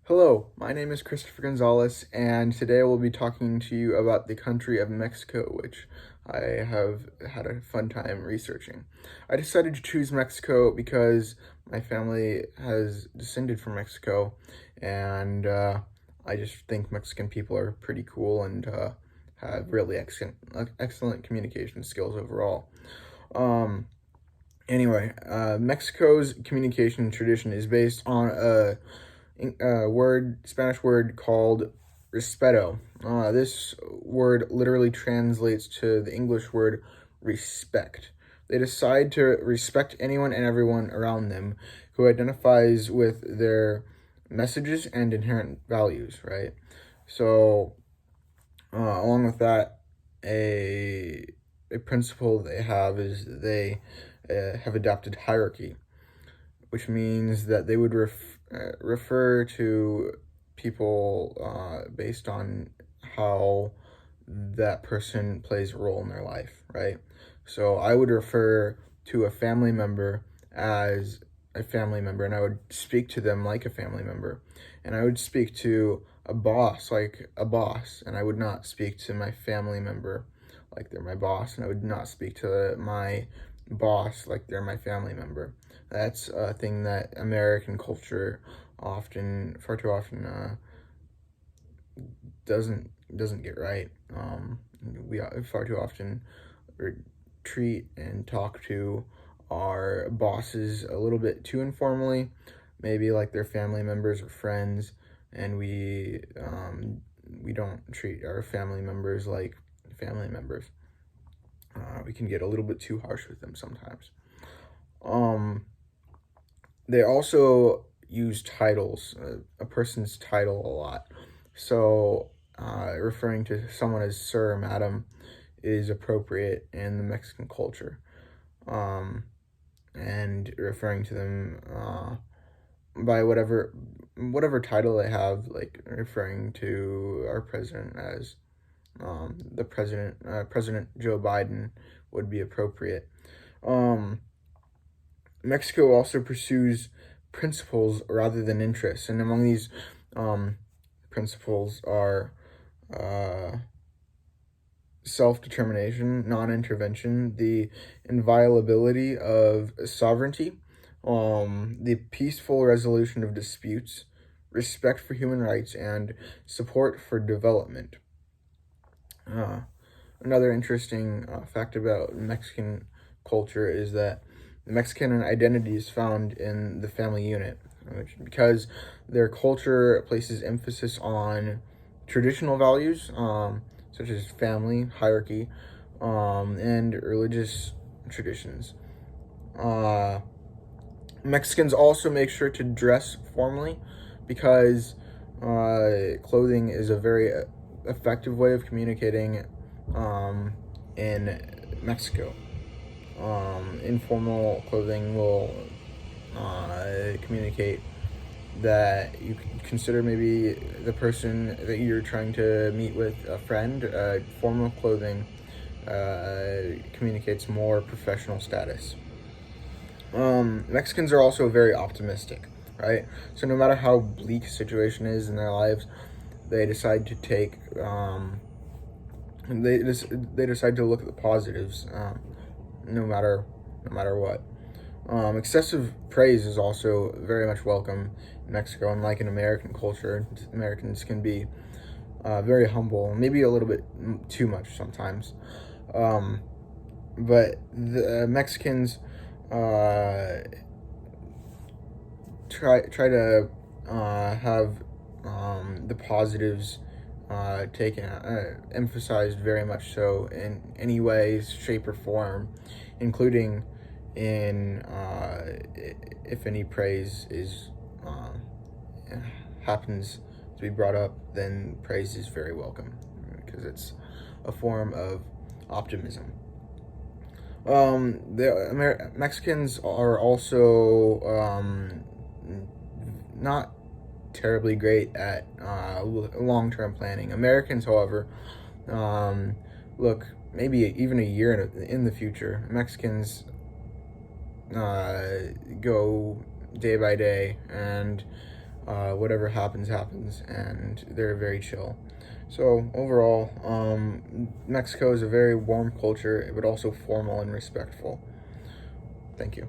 Hello, my name is Christopher Gonzalez, and today we'll be talking to you about the country of Mexico, which I have had a fun time researching. I decided to choose Mexico because my family has descended from Mexico, and I just think Mexican people are pretty cool and have really excellent communication skills overall. Um, Mexico's communication tradition is based on a Spanish word called respeto. This word literally translates to the English word respect. They decide to respect anyone and everyone around them who identifies with their messages and inherent values, right? So, along with that, a principle they have is they have adopted hierarchy, which means that they would refer to people based on how that person plays a role in their life, right? So I would refer to a family member as a family member, and I would speak to them like a family member, and I would speak to a boss like a boss, and I would not speak to my family member like they're my boss, and I would not speak to my boss like they're my family member. That's a thing that American culture far too often, doesn't get right. We far too often treat and talk to our bosses a little bit too informally, maybe like they're family members or friends, and we don't treat our family members like family members. We can get a little bit too harsh with them sometimes. They also use titles, a person's title a lot. So, referring to someone as sir or madam is appropriate in the Mexican culture. And referring to them by whatever title they have, like referring to our president as President Joe Biden would be appropriate. Mexico also pursues principles rather than interests, and among these principles are self-determination, non-intervention, the inviolability of sovereignty, the peaceful resolution of disputes, respect for human rights, and support for development. Another interesting fact about Mexican culture is that the Mexican identity is found in the family unit, because their culture places emphasis on traditional values, such as family, hierarchy, and religious traditions. Mexicans also make sure to dress formally because clothing is a very effective way of communicating in Mexico. Informal clothing will communicate that you consider maybe the person that you're trying to meet with a friend. Formal clothing communicates more professional status. Mexicans are also very optimistic, right? So no matter how bleak a situation is in their lives, they decide to take they decide to look at the positives, no matter what. Excessive praise is also very much welcome in Mexico, and like in American culture, Americans can be very humble, maybe a little bit too much sometimes. But the Mexicans try to have the positives taken emphasized very much so in any way, shape, or form, including in if any praise is happens to be brought up, then praise is very welcome because it's a form of optimism. The Mexicans are also not terribly great at long-term planning. Americans, however, look maybe even a year in the future. Mexicans go day by day and whatever happens, and they're very chill. So overall, Mexico is a very warm culture, but also formal and respectful. Thank you.